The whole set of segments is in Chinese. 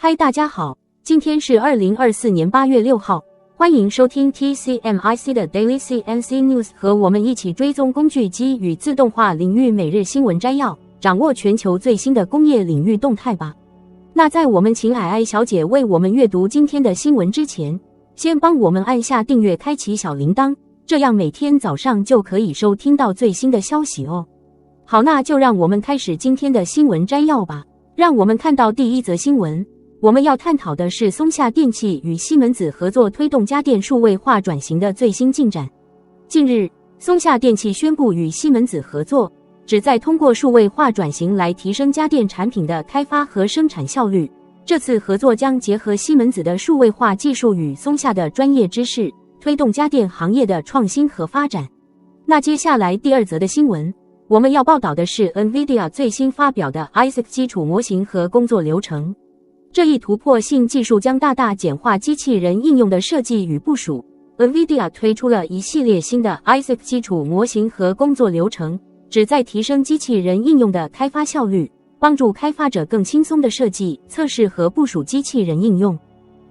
嗨，大家好，今天是2024年8月6号，欢迎收听 TCMIC 的 Daily CNC News， 和我们一起追踪工具机与自动化领域每日新闻摘要，掌握全球最新的工业领域动态吧。那在我们请皑皑小姐为我们阅读今天的新闻之前，先帮我们按下订阅，开启小铃铛，这样每天早上就可以收听到最新的消息哦。好，那就让我们开始今天的新闻摘要吧。让我们看到第一则新闻，我们要探讨的是松下电器与西门子合作推动家电数位化转型的最新进展。近日，松下电器宣布与西门子合作，旨在通过数位化转型来提升家电产品的开发和生产效率。这次合作将结合西门子的数位化技术与松下的专业知识，推动家电行业的创新和发展。那接下来第二则的新闻，我们要报道的是 NVIDIA 最新发表的 ASIC 基础模型和工作流程。这一突破性技术将大大简化机器人应用的设计与部署。NVIDIA 推出了一系列新的 ASIC 基础模型和工作流程，旨在提升机器人应用的开发效率，帮助开发者更轻松地设计、测试和部署机器人应用。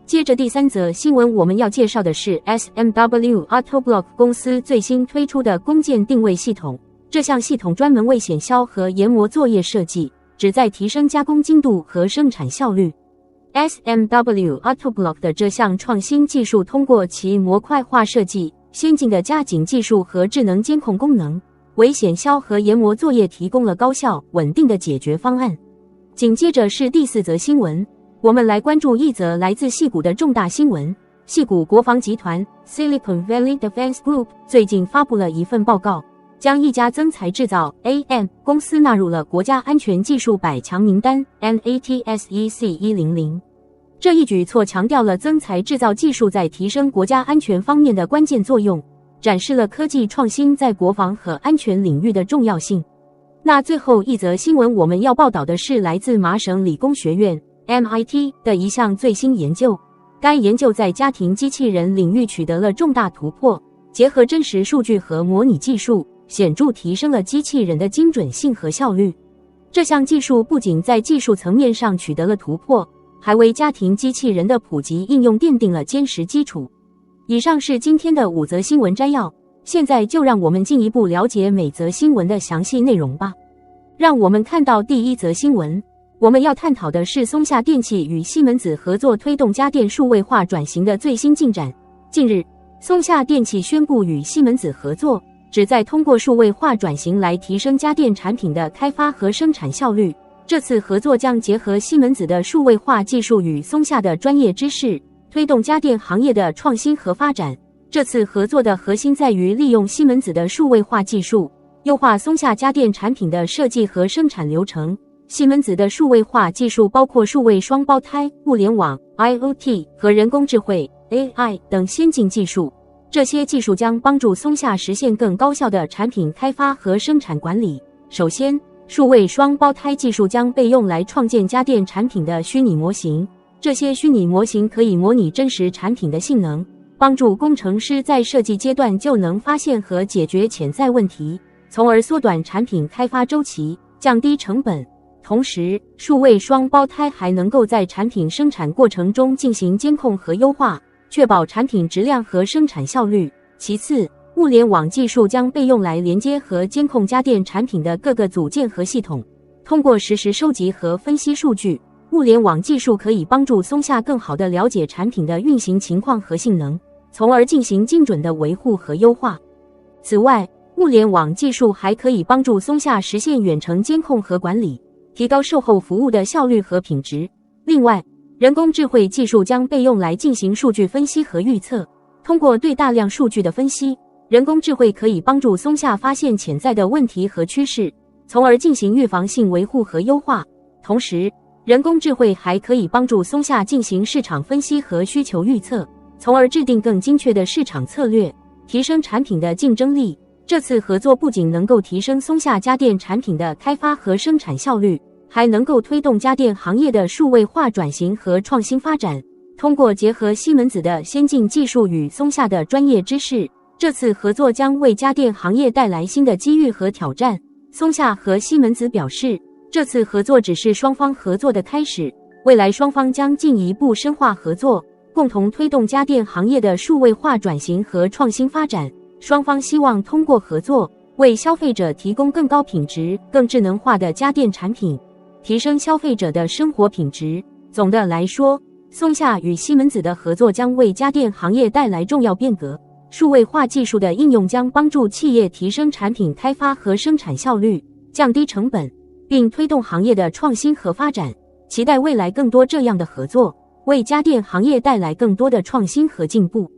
接着第三则新闻，我们要介绍的是 SMW Autoblock 公司最新推出的工件定位系统。这项系统专门为显削和研磨作业设计，旨在提升加工精度和生产效率。SMW Autoblock 的这项创新技术通过其模块化设计、先进的加紧技术和智能监控功能，为显削和研磨作业提供了高效、稳定的解决方案。紧接着是第四则新闻，我们来关注一则来自矽谷的重大新闻。矽谷国防集团 Silicon Valley Defense Group 最近发布了一份报告，将一家增材制造 AM 公司纳入了国家安全技术100强名单 NATSEC 100。这一举措强调了增材制造技术在提升国家安全方面的关键作用，展示了科技创新在国防和安全领域的重要性。那最后一则新闻我们要报道的是来自麻省理工学院 MIT 的一项最新研究。该研究在家庭机器人领域取得了重大突破，结合真实数据和模拟技术，显著提升了机器人的精准性和效率。这项技术不仅在技术层面上取得了突破，还为家庭机器人的普及应用奠定了坚实基础。以上是今天的5则新闻摘要，现在就让我们进一步了解每则新闻的详细内容吧。让我们看到第一则新闻，我们要探讨的是松下电器与西门子合作推动家电数位化转型的最新进展。近日，松下电器宣布与西门子合作，旨在通过数位化转型来提升家电产品的开发和生产效率。这次合作将结合西门子的数位化技术与松下的专业知识，推动家电行业的创新和发展。这次合作的核心在于利用西门子的数位化技术，优化松下家电产品的设计和生产流程。西门子的数位化技术包括数位双胞胎、物联网、IoT 和人工智慧 AI 等先进技术。这些技术将帮助松下实现更高效的产品开发和生产管理。首先，数位双胞胎技术将被用来创建家电产品的虚拟模型。这些虚拟模型可以模拟真实产品的性能，帮助工程师在设计阶段就能发现和解决潜在问题，从而缩短产品开发周期，降低成本。同时，数位双胞胎还能够在产品生产过程中进行监控和优化，确保产品质量和生产效率。其次，物联网技术将被用来连接和监控家电产品的各个组件和系统。通过实时收集和分析数据，物联网技术可以帮助松下更好地了解产品的运行情况和性能，从而进行精准的维护和优化。此外，物联网技术还可以帮助松下实现远程监控和管理，提高售后服务的效率和品质。另外，人工智慧技术将被用来进行数据分析和预测。通过对大量数据的分析，人工智慧可以帮助松下发现潜在的问题和趋势，从而进行预防性维护和优化。同时，人工智慧还可以帮助松下进行市场分析和需求预测，从而制定更精确的市场策略，提升产品的竞争力。这次合作不仅能够提升松下家电产品的开发和生产效率，还能够推动家电行业的数位化转型和创新发展。通过结合西门子的先进技术与松下的专业知识，这次合作将为家电行业带来新的机遇和挑战。松下和西门子表示，这次合作只是双方合作的开始，未来双方将进一步深化合作，共同推动家电行业的数位化转型和创新发展。双方希望通过合作，为消费者提供更高品质、更智能化的家电产品，提升消费者的生活品质。总的来说，松下与西门子的合作将为家电行业带来重要变革。数位化技术的应用将帮助企业提升产品开发和生产效率，降低成本，并推动行业的创新和发展。期待未来更多这样的合作，为家电行业带来更多的创新和进步。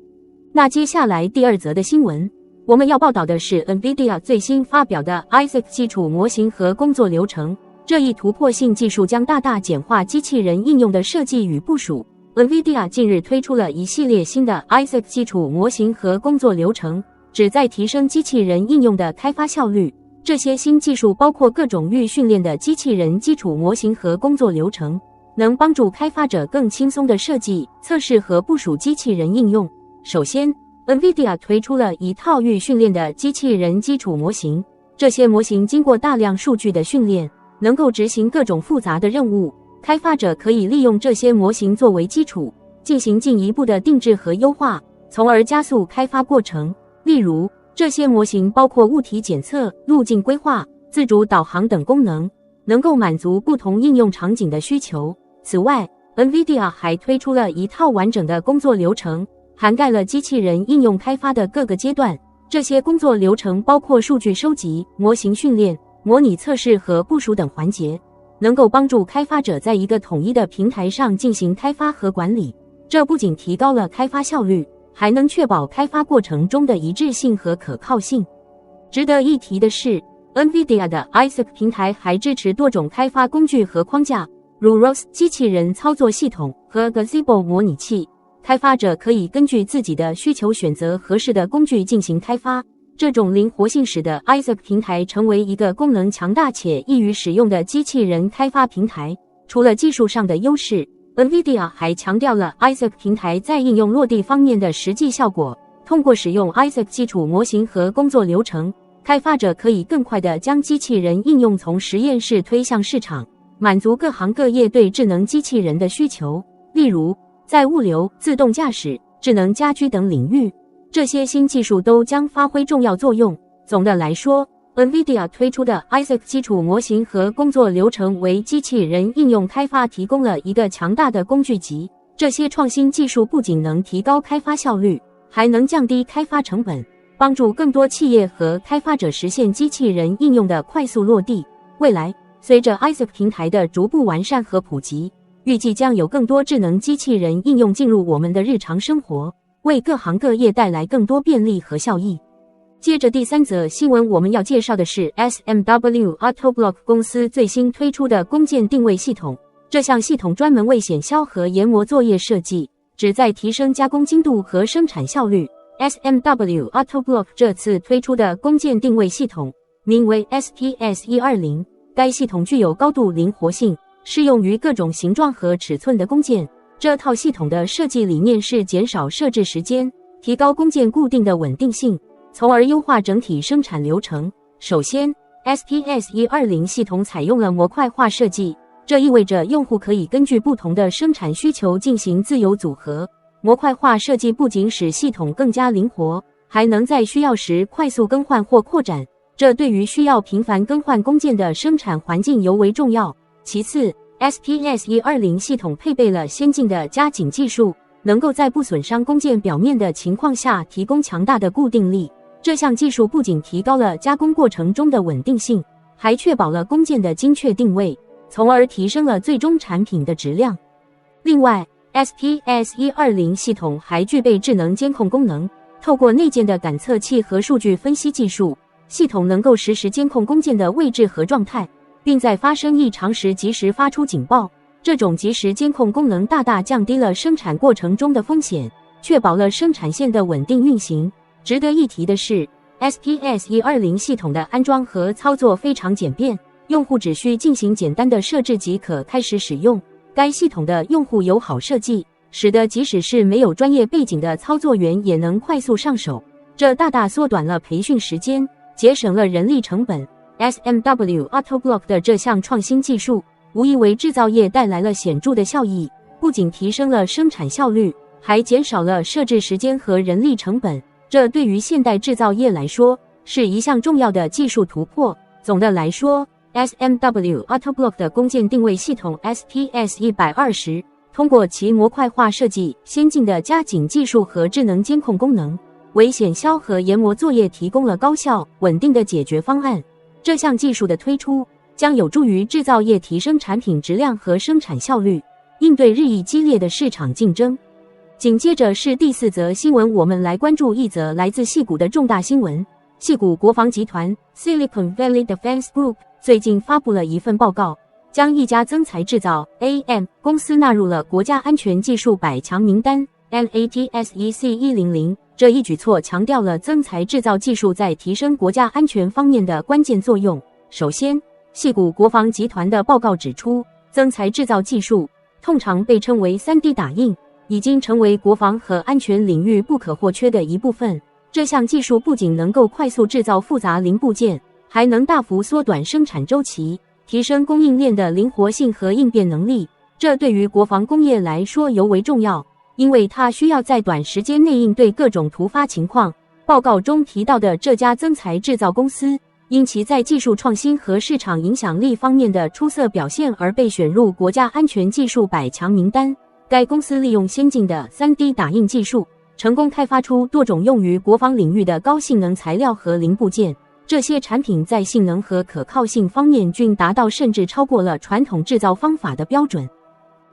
那接下来第二则的新闻，我们要报道的是 NVIDIA 最新发表的 Isaac 基础模型和工作流程。这一突破性技术将大大简化机器人应用的设计与部署。NVIDIA 近日推出了一系列新的 Isaac 基础模型和工作流程，旨在提升机器人应用的开发效率。这些新技术包括各种预训练的机器人基础模型和工作流程，能帮助开发者更轻松地设计、测试和部署机器人应用。首先， NVIDIA 推出了一套预训练的机器人基础模型，这些模型经过大量数据的训练，能够执行各种复杂的任务。开发者可以利用这些模型作为基础，进行进一步的定制和优化，从而加速开发过程。例如，这些模型包括物体检测、路径规划、自主导航等功能，能够满足不同应用场景的需求。此外， NVIDIA 还推出了一套完整的工作流程，涵盖了机器人应用开发的各个阶段。这些工作流程包括数据收集、模型训练、模拟测试和部署等环节，能够帮助开发者在一个统一的平台上进行开发和管理。这不仅提高了开发效率，还能确保开发过程中的一致性和可靠性。值得一提的是， NVIDIA 的 Isaac 平台还支持多种开发工具和框架，如 ROS 机器人操作系统和 Gazebo 模拟器。开发者可以根据自己的需求选择合适的工具进行开发。这种灵活性使得 Isaac 平台成为一个功能强大且易于使用的机器人开发平台。除了技术上的优势， NVIDIA 还强调了 Isaac 平台在应用落地方面的实际效果。通过使用 Isaac 基础模型和工作流程，开发者可以更快地将机器人应用从实验室推向市场，满足各行各业对智能机器人的需求。例如，在物流、自动驾驶、智能家居等领域，这些新技术都将发挥重要作用。总的来说， NVIDIA 推出的 Isaac 基础模型和工作流程为机器人应用开发提供了一个强大的工具集。这些创新技术不仅能提高开发效率，还能降低开发成本，帮助更多企业和开发者实现机器人应用的快速落地。未来，随着 Isaac 平台的逐步完善和普及，预计将有更多智能机器人应用进入我们的日常生活，为各行各业带来更多便利和效益。接着第三则新闻，我们要介绍的是 SMW Autoblock 公司最新推出的弓箭定位系统。这项系统专门为显削和研磨作业设计，旨在提升加工精度和生产效率。SMW Autoblock 这次推出的弓箭定位系统名为 SPS-120， 该系统具有高度灵活性，适用于各种形状和尺寸的弓箭。这套系统的设计理念是减少设置时间，提高弓箭固定的稳定性，从而优化整体生产流程。首先， SPS-120 系统采用了模块化设计，这意味着用户可以根据不同的生产需求进行自由组合。模块化设计不仅使系统更加灵活，还能在需要时快速更换或扩展，这对于需要频繁更换弓箭的生产环境尤为重要。其次， SPS-120 系统配备了先进的加紧技术，能够在不损伤弓箭表面的情况下提供强大的固定力。这项技术不仅提高了加工过程中的稳定性，还确保了弓箭的精确定位，从而提升了最终产品的质量。另外， SPS-120 系统还具备智能监控功能，透过内建的感测器和数据分析技术，系统能够实时监控弓箭的位置和状态，并在发生异常时及时发出警报。这种即时监控功能大大降低了生产过程中的风险，确保了生产线的稳定运行。值得一提的是， SPS-120 系统的安装和操作非常简便，用户只需进行简单的设置即可开始使用。该系统的用户友好设计，使得即使是没有专业背景的操作员也能快速上手，这大大缩短了培训时间，节省了人力成本。SMW Autoblock 的这项创新技术，无疑为制造业带来了显著的效益，不仅提升了生产效率，还减少了设置时间和人力成本。这对于现代制造业来说是一项重要的技术突破。总的来说， SMW Autoblock 的工件定位系统 SPS-120 通过其模块化设计、先进的加紧技术和智能监控功能，为显销和研磨作业提供了高效、稳定的解决方案。这项技术的推出将有助于制造业提升产品质量和生产效率，应对日益激烈的市场竞争。紧接着是第4则新闻，我们来关注一则来自矽谷的重大新闻。矽谷国防集团 Silicon Valley Defense Group 最近发布了一份报告，将一家增材制造 AM 公司纳入了国家安全技术百强名单 NATSEC 100。这一举措强调了增材制造技术在提升国家安全方面的关键作用。首先，矽谷国防集团的报告指出，增材制造技术通常被称为 3D 打印，已经成为国防和安全领域不可或缺的一部分。这项技术不仅能够快速制造复杂零部件，还能大幅缩短生产周期，提升供应链的灵活性和应变能力。这对于国防工业来说尤为重要，因为它需要在短时间内应对各种突发情况。报告中提到的这家增材制造公司，因其在技术创新和市场影响力方面的出色表现而被选入国家安全技术百强名单。该公司利用先进的 3D 打印技术，成功开发出多种用于国防领域的高性能材料和零部件。这些产品在性能和可靠性方面均达到甚至超过了传统制造方法的标准。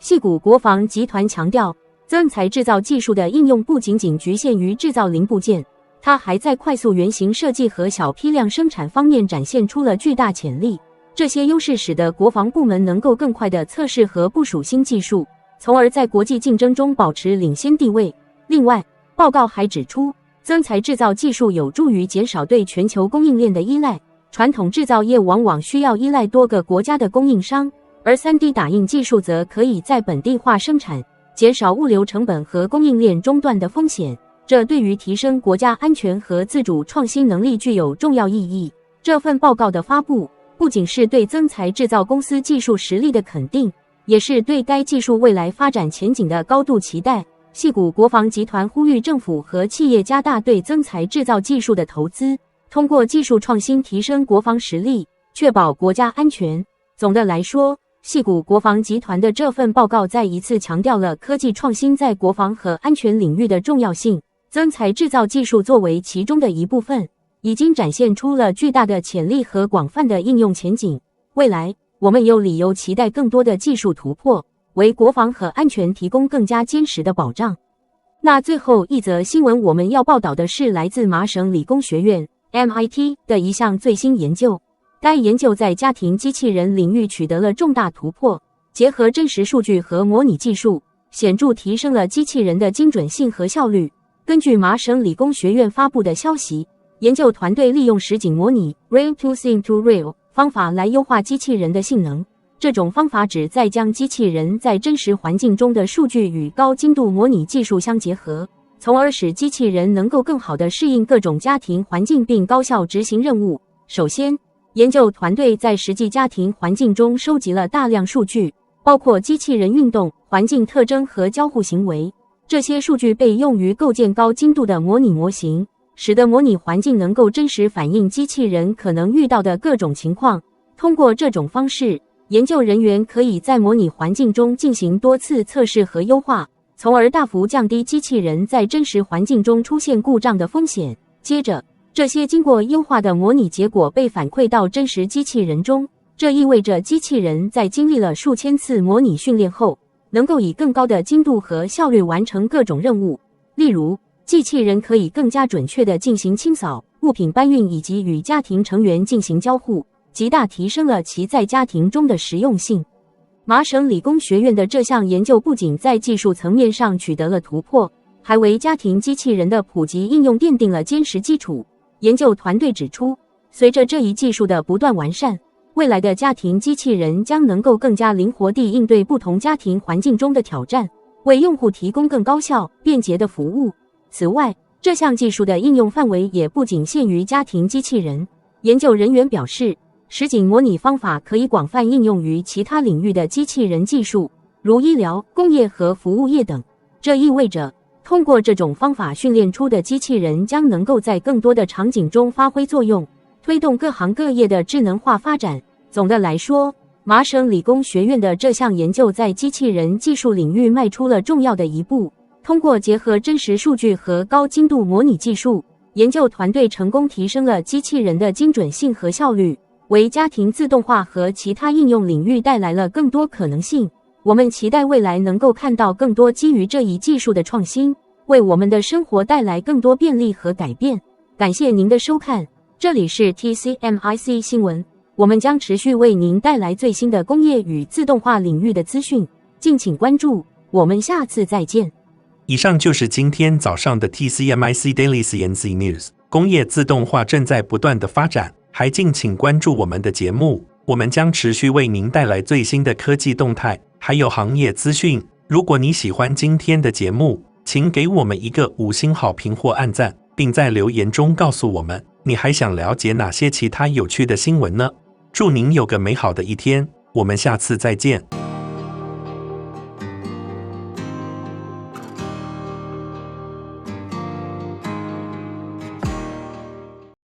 矽谷国防集团强调，增材制造技术的应用不仅仅局限于制造零部件，它还在快速原型设计和小批量生产方面展现出了巨大潜力。这些优势使得国防部门能够更快地测试和部署新技术，从而在国际竞争中保持领先地位。另外，报告还指出，增材制造技术有助于减少对全球供应链的依赖。传统制造业往往需要依赖多个国家的供应商，而 3D 打印技术则可以在本地化生产，减少物流成本和供应链中断的风险。这对于提升国家安全和自主创新能力具有重要意义。这份报告的发布不仅是对增材制造公司技术实力的肯定，也是对该技术未来发展前景的高度期待。矽谷国防集团呼吁政府和企业加大对增材制造技术的投资，通过技术创新提升国防实力，确保国家安全。总的来说，矽谷国防集团的这份报告再一次强调了科技创新在国防和安全领域的重要性。增材制造技术作为其中的一部分，已经展现出了巨大的潜力和广泛的应用前景。未来，我们有理由期待更多的技术突破，为国防和安全提供更加坚实的保障。那最后一则新闻我们要报道的是来自麻省理工学院 MIT 的一项最新研究。该研究在家庭机器人领域取得了重大突破，结合真实数据和模拟技术，显著提升了机器人的精准性和效率。根据麻省理工学院发布的消息，研究团队利用实景模拟 Real to Sim to Real 方法来优化机器人的性能。这种方法旨在将机器人在真实环境中的数据与高精度模拟技术相结合，从而使机器人能够更好地适应各种家庭环境并高效执行任务。首先，研究团队在实际家庭环境中收集了大量数据，包括机器人运动、环境特征和交互行为。这些数据被用于构建高精度的模拟模型，使得模拟环境能够真实反映机器人可能遇到的各种情况。通过这种方式，研究人员可以在模拟环境中进行多次测试和优化，从而大幅降低机器人在真实环境中出现故障的风险。接着，这些经过优化的模拟结果被反馈到真实机器人中，这意味着机器人在经历了数千次模拟训练后，能够以更高的精度和效率完成各种任务。例如，机器人可以更加准确地进行清扫、物品搬运以及与家庭成员进行交互，极大提升了其在家庭中的实用性。麻省理工学院的这项研究不仅在技术层面上取得了突破，还为家庭机器人的普及应用奠定了坚实基础。研究团队指出，随着这一技术的不断完善，未来的家庭机器人将能够更加灵活地应对不同家庭环境中的挑战，为用户提供更高效、便捷的服务。此外，这项技术的应用范围也不仅限于家庭机器人。研究人员表示，实景模拟方法可以广泛应用于其他领域的机器人技术，如医疗、工业和服务业等。这意味着，通过这种方法训练出的机器人将能够在更多的场景中发挥作用，推动各行各业的智能化发展。总的来说，麻省理工学院的这项研究在机器人技术领域迈出了重要的一步。通过结合真实数据和高精度模拟技术，研究团队成功提升了机器人的精准性和效率，为家庭自动化和其他应用领域带来了更多可能性。我们期待未来能够看到更多基于这一技术的创新，为我们的生活带来更多便利和改变。感谢您的收看，这里是 TCMIC 新闻，我们将持续为您带来最新的工业与自动化领域的资讯，敬请关注，我们下次再见。以上就是今天早上的 TCMIC Daily CNC News。工业自动化正在不断的发展，还敬请关注我们的节目，我们将持续为您带来最新的科技动态，还有行业资讯。如果你喜欢今天的节目，请给我们一个5星好评或按赞，并在留言中告诉我们，你还想了解哪些其他有趣的新闻呢？祝您有个美好的一天，我们下次再见。